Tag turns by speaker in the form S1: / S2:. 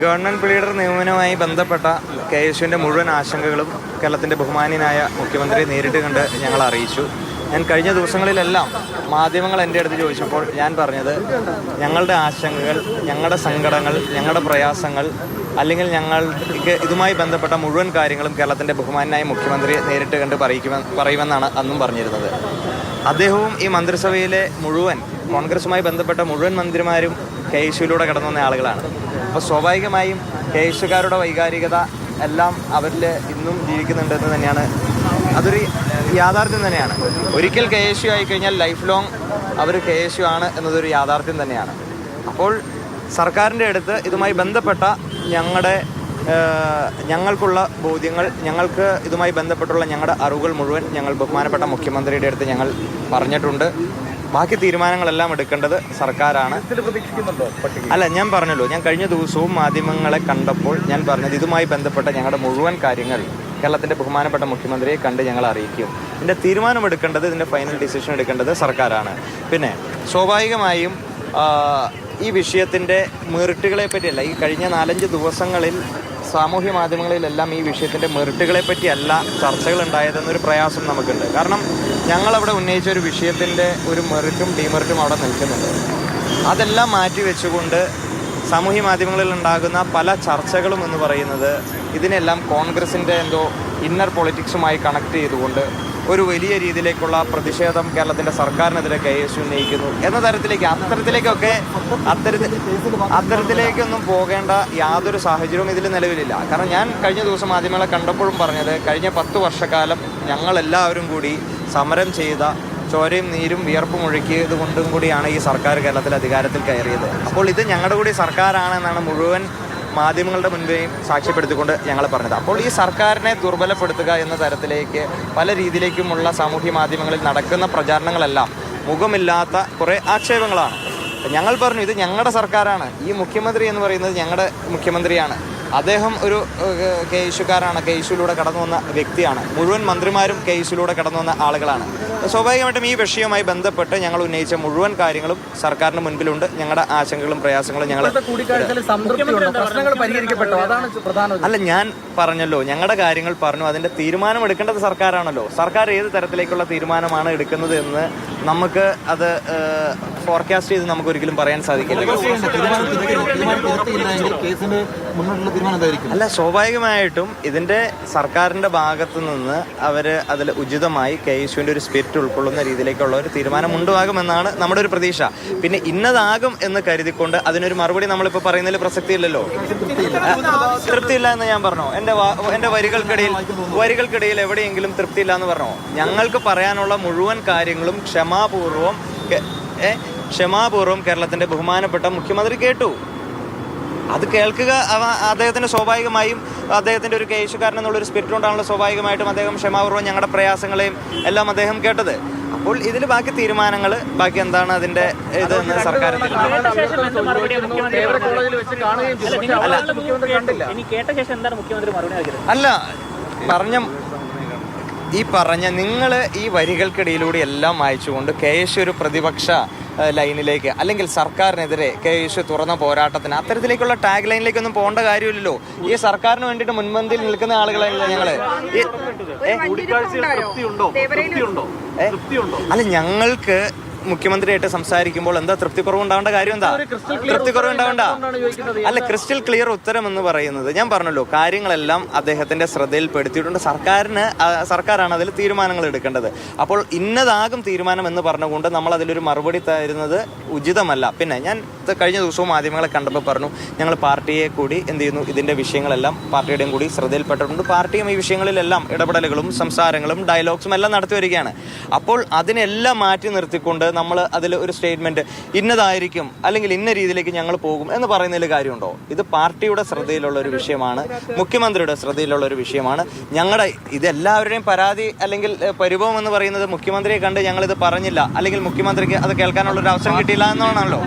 S1: Government leader നിയമനവുമായി ബന്ധപ്പെട്ട KSUവിൻ്റെ മുഴുവൻ ആശങ്കകളും കേരളത്തിൻ്റെ ബഹുമാന്യനായ മുഖ്യമന്ത്രിയെ നേരിട്ട് കണ്ട് ഞങ്ങൾ അറിയിച്ചു. ഞാൻ കഴിഞ്ഞ ദിവസങ്ങളിലെല്ലാം മാധ്യമങ്ങൾ എൻ്റെ അടുത്ത് ചോദിച്ചപ്പോൾ ഞാൻ പറഞ്ഞത്, ഞങ്ങളുടെ ആശങ്കകൾ, ഞങ്ങളുടെ സങ്കടങ്ങൾ, ഞങ്ങളുടെ പ്രയാസങ്ങൾ, അല്ലെങ്കിൽ ഞങ്ങൾക്ക് ഇതുമായി ബന്ധപ്പെട്ട മുഴുവൻ കാര്യങ്ങളും കേരളത്തിൻ്റെ ബഹുമാന്യനായ മുഖ്യമന്ത്രിയെ നേരിട്ട് കണ്ട് പറയുമെന്നാണ് അന്നും പറഞ്ഞിരുന്നത്. അദ്ദേഹവും ഈ മന്ത്രിസഭയിലെ മുഴുവൻ കോൺഗ്രസുമായി ബന്ധപ്പെട്ട മുഴുവൻ മന്ത്രിമാരും KSUവിലൂടെ കടന്നു വന്ന ആളുകളാണ്. അപ്പോൾ സ്വാഭാവികമായും KSUകാരുടെ വൈകാരികത എല്ലാം അവരിൽ ഇന്നും ജീവിക്കുന്നുണ്ടെന്ന് തന്നെയാണ്, അതൊരു യാഥാർത്ഥ്യം തന്നെയാണ്. ഒരിക്കൽ KSU ആയിക്കഴിഞ്ഞാൽ ലൈഫ് ലോങ് അവർ KSU ആണ് എന്നതൊരു യാഥാർത്ഥ്യം തന്നെയാണ്. അപ്പോൾ സർക്കാരിൻ്റെ അടുത്ത് ഇതുമായി ബന്ധപ്പെട്ട ഞങ്ങൾക്കുള്ള ബോധ്യങ്ങൾ, ഞങ്ങൾക്ക് ഇതുമായി ബന്ധപ്പെട്ടുള്ള ഞങ്ങളുടെ അറിവുകൾ മുഴുവൻ ഞങ്ങൾ ബഹുമാനപ്പെട്ട മുഖ്യമന്ത്രിയുടെ അടുത്ത് ഞങ്ങൾ പറഞ്ഞിട്ടുണ്ട്. ബാക്കി തീരുമാനങ്ങളെല്ലാം എടുക്കേണ്ടത് സർക്കാരാണ്. അല്ല, ഞാൻ പറഞ്ഞല്ലോ, ഞാൻ കഴിഞ്ഞ ദിവസവും മാധ്യമങ്ങളെ കണ്ടപ്പോൾ ഞാൻ പറഞ്ഞത്, ഇതുമായി ബന്ധപ്പെട്ട ഞങ്ങളുടെ മുഴുവൻ കാര്യങ്ങൾ കേരളത്തിൻ്റെ ബഹുമാനപ്പെട്ട മുഖ്യമന്ത്രിയെ കണ്ട് ഞങ്ങൾ അറിയിക്കും. ഇതിൻ്റെ തീരുമാനമെടുക്കേണ്ടത്, ഇതിൻ്റെ ഫൈനൽ ഡിസിഷൻ എടുക്കേണ്ടത് സർക്കാരാണ്. പിന്നെ സ്വാഭാവികമായും ഈ വിഷയത്തിൻ്റെ മെറിറ്റുകളെ പറ്റിയല്ല, ഈ കഴിഞ്ഞ 4-5 ദിവസങ്ങളിൽ സാമൂഹ്യ മാധ്യമങ്ങളിലെല്ലാം ഈ വിഷയത്തിൻ്റെ മെറിറ്റുകളെ പറ്റിയല്ല ചർച്ചകൾ ഉണ്ടായതെന്നൊരു പ്രയാസം നമുക്കുണ്ട്. കാരണം ഞങ്ങളവിടെ ഉന്നയിച്ച ഒരു വിഷയത്തിൻ്റെ ഒരു മെറിറ്റും ഡിമെറിറ്റും അവിടെ നിൽക്കുന്നുണ്ട്. അതെല്ലാം മാറ്റി വെച്ചുകൊണ്ട് സാമൂഹ്യ മാധ്യമങ്ങളിൽ ഉണ്ടാകുന്ന പല ചർച്ചകളും എന്ന് പറയുന്നത് ഇതിനെല്ലാം കോൺഗ്രസിൻ്റെ എന്തോ ഇന്നർ പൊളിറ്റിക്സുമായി കണക്ട് ചെയ്തുകൊണ്ട് ഒരു വലിയ രീതിയിലേക്കുള്ള പ്രതിഷേധം കേരളത്തിൻ്റെ സർക്കാരിനെതിരെ KSU ഉന്നയിക്കുന്നു എന്ന തരത്തിലേക്ക്, അത്തരത്തിലേക്കൊന്നും പോകേണ്ട യാതൊരു സാഹചര്യവും ഇതിൽ നിലവിലില്ല. കാരണം ഞാൻ കഴിഞ്ഞ ദിവസം മാധ്യമങ്ങളെ കണ്ടപ്പോഴും പറഞ്ഞത്, കഴിഞ്ഞ 10 വർഷക്കാലം ഞങ്ങളെല്ലാവരും കൂടി സമരം ചെയ്ത, ചോരയും നീരും വിയർപ്പും ഒഴുക്കിയത് കൊണ്ടും കൂടിയാണ് ഈ സർക്കാർ കേരളത്തിൽ അധികാരത്തിൽ കയറിയത്. അപ്പോൾ ഇത് ഞങ്ങളുടെ കൂടി സർക്കാരാണെന്നാണ് മുഴുവൻ മാധ്യമങ്ങളുടെ മുൻപേയും സാക്ഷ്യപ്പെടുത്തിക്കൊണ്ട് ഞങ്ങൾ പറഞ്ഞത്. അപ്പോൾ ഈ സർക്കാരിനെ ദുർബലപ്പെടുത്തുക എന്ന തരത്തിലേക്ക് പല രീതിയിലേക്കുമുള്ള സാമൂഹ്യ മാധ്യമങ്ങളിൽ നടക്കുന്ന പ്രചാരണങ്ങളെല്ലാം മുഖമില്ലാത്ത കുറേ ആക്ഷേപങ്ങളാണ്. ഞങ്ങൾ പറഞ്ഞു, ഇത് ഞങ്ങളുടെ സർക്കാരാണ്, ഈ മുഖ്യമന്ത്രി എന്ന് പറയുന്നത് ഞങ്ങളുടെ മുഖ്യമന്ത്രിയാണ്, അദ്ദേഹം ഒരു KSUക്കാരാണ്, KSUവിലൂടെ കടന്നു വന്ന വ്യക്തിയാണ്, മുഴുവൻ മന്ത്രിമാരും KSUവിലൂടെ കടന്നു വന്ന ആളുകളാണ്. സ്വാഭാവികമായിട്ടും ഈ വിഷയവുമായി ബന്ധപ്പെട്ട് ഞങ്ങൾ ഉന്നയിച്ച മുഴുവൻ കാര്യങ്ങളും സർക്കാരിന് മുൻപിലുണ്ട്. ഞങ്ങളുടെ ആശങ്കകളും പ്രയാസങ്ങളും അല്ല, ഞാൻ പറഞ്ഞല്ലോ, ഞങ്ങളുടെ കാര്യങ്ങൾ പറഞ്ഞു, അതിൻ്റെ തീരുമാനം എടുക്കേണ്ടത് സർക്കാരാണല്ലോ. സർക്കാർ ഏത് തരത്തിലേക്കുള്ള തീരുമാനമാണ് എടുക്കുന്നത് എന്ന് നമുക്ക് അത് ഫോർകാസ്റ്റ് ചെയ്ത് നമുക്ക് ഒരിക്കലും പറയാൻ സാധിക്കില്ല. അല്ല, സ്വാഭാവികമായിട്ടും ഇതിൻ്റെ സർക്കാരിൻ്റെ ഭാഗത്തു നിന്ന് അവർ അതിൽ ഉചിതമായി KSUവിൻ്റെ ഒരു സ്പിരിറ്റ് ഉൾക്കൊള്ളുന്ന രീതിയിലേക്കുള്ള ഒരു തീരുമാനം ഉണ്ടാകുമെന്നാണ് നമ്മുടെ ഒരു പ്രതീക്ഷ. പിന്നെ ഇന്നതാകും എന്ന് കരുതിക്കൊണ്ട് അതിനൊരു മറുപടി നമ്മളിപ്പോൾ പറയുന്നതിൽ പ്രസക്തിയില്ലല്ലോ. തൃപ്തിയില്ല എന്ന് ഞാൻ പറഞ്ഞോ? എൻ്റെ വരികൾക്കിടയിൽ എവിടെയെങ്കിലും തൃപ്തിയില്ല എന്ന് പറഞ്ഞോ? ഞങ്ങൾക്ക് പറയാനുള്ള മുഴുവൻ കാര്യങ്ങളും ക്ഷമാപൂർവം കേരളത്തിൻ്റെ ബഹുമാനപ്പെട്ട മുഖ്യമന്ത്രി കേട്ടു. അത് കേൾക്കുക അദ്ദേഹത്തിന് സ്വാഭാവികമായും, അദ്ദേഹത്തിൻ്റെ ഒരു KSUക്കാരൻ എന്നുള്ളൊരു സ്പിരിറ്റ് കൊണ്ടാണല്ലോ സ്വാഭാവികമായിട്ടും അദ്ദേഹം ക്ഷമാപൂർവ്വം ഞങ്ങളുടെ പ്രയാസങ്ങളെയും എല്ലാം അദ്ദേഹം കേട്ടത്. അപ്പോൾ ഇതിൽ ബാക്കി തീരുമാനങ്ങൾ, ബാക്കി എന്താണ് അതിൻ്റെ ഇതെന്ന് സർക്കാർ അല്ല നിങ്ങൾ ഈ വരികൾക്കിടയിലൂടെ എല്ലാം വായിച്ചുകൊണ്ട് KSU ഒരു പ്രതിപക്ഷ ലൈനിലേക്ക്, അല്ലെങ്കിൽ സർക്കാരിനെതിരെ KSU തുറന്ന പോരാട്ടത്തിന്, അത്തരത്തിലേക്കുള്ള ടാഗ് ലൈനിലേക്കൊന്നും പോകേണ്ട കാര്യമില്ലല്ലോ. ഈ സർക്കാരിന് വേണ്ടിയിട്ട് മുൻപന്തിയിൽ നിൽക്കുന്ന ആളുകളല്ല ഞങ്ങള്. അല്ല, ഞങ്ങൾക്ക് മുഖ്യമന്ത്രിയായിട്ട് സംസാരിക്കുമ്പോൾ എന്താ തൃപ്തിക്കുറവുണ്ടാവേണ്ട കാര്യം? എന്താ തൃപ്തിക്കുറവുണ്ടാവേണ്ട? അല്ല, ക്രിസ്റ്റൽ ക്ലിയർ ഉത്തരം എന്ന് പറയുന്നത്, ഞാൻ പറഞ്ഞല്ലോ, കാര്യങ്ങളെല്ലാം അദ്ദേഹത്തിന്റെ ശ്രദ്ധയിൽപ്പെടുത്തിയിട്ടുണ്ട്. സർക്കാരാണ് അതിൽ തീരുമാനങ്ങൾ എടുക്കേണ്ടത്. അപ്പോൾ ഇന്നതാകും തീരുമാനം എന്ന് പറഞ്ഞുകൊണ്ട് നമ്മൾ അതിലൊരു മറുപടി തരുന്നത് ഉചിതമല്ല. പിന്നെ ഞാൻ കഴിഞ്ഞ ദിവസവും മാധ്യമങ്ങളെ കണ്ടപ്പോൾ പറഞ്ഞു, ഞങ്ങൾ പാർട്ടിയെ കൂടി എന്ത് ചെയ്യുന്നു, ഇതിന്റെ വിഷയങ്ങളെല്ലാം പാർട്ടിയുടെയും കൂടി ശ്രദ്ധയിൽപ്പെട്ടിട്ടുണ്ട്. പാർട്ടിയും ഈ വിഷയങ്ങളിലെല്ലാം ഇടപെടലുകളും സംസാരങ്ങളും ഡയലോഗ്സും എല്ലാം നടത്തി വരികയാണ്. അപ്പോൾ അതിനെല്ലാം മാറ്റി നിർത്തിക്കൊണ്ട് നമ്മൾ അതിൽ ഒരു സ്റ്റേറ്റ്മെന്റ് ഇന്നതായിരിക്കും, അല്ലെങ്കിൽ ഇന്ന രീതിയിലേക്ക് ഞങ്ങൾ പോകും എന്ന് പറയുന്നതിൽ കാര്യമുണ്ടോ? ഇത് പാർട്ടിയുടെ ശ്രദ്ധയിലുള്ള ഒരു വിഷയമാണ്, മുഖ്യമന്ത്രിയുടെ ശ്രദ്ധയിലുള്ള ഒരു വിഷയമാണ്. ഞങ്ങളുടെ ഇതെല്ലാവരുടെയും പരാതി അല്ലെങ്കിൽ പരിഭവം എന്ന് പറയുന്നത്, മുഖ്യമന്ത്രിയെ കണ്ട് ഞങ്ങളിത് പറഞ്ഞില്ല, അല്ലെങ്കിൽ മുഖ്യമന്ത്രിക്ക് അത് കേൾക്കാനുള്ള ഒരു അവസരം കിട്ടിയില്ല എന്നാണല്ലോ.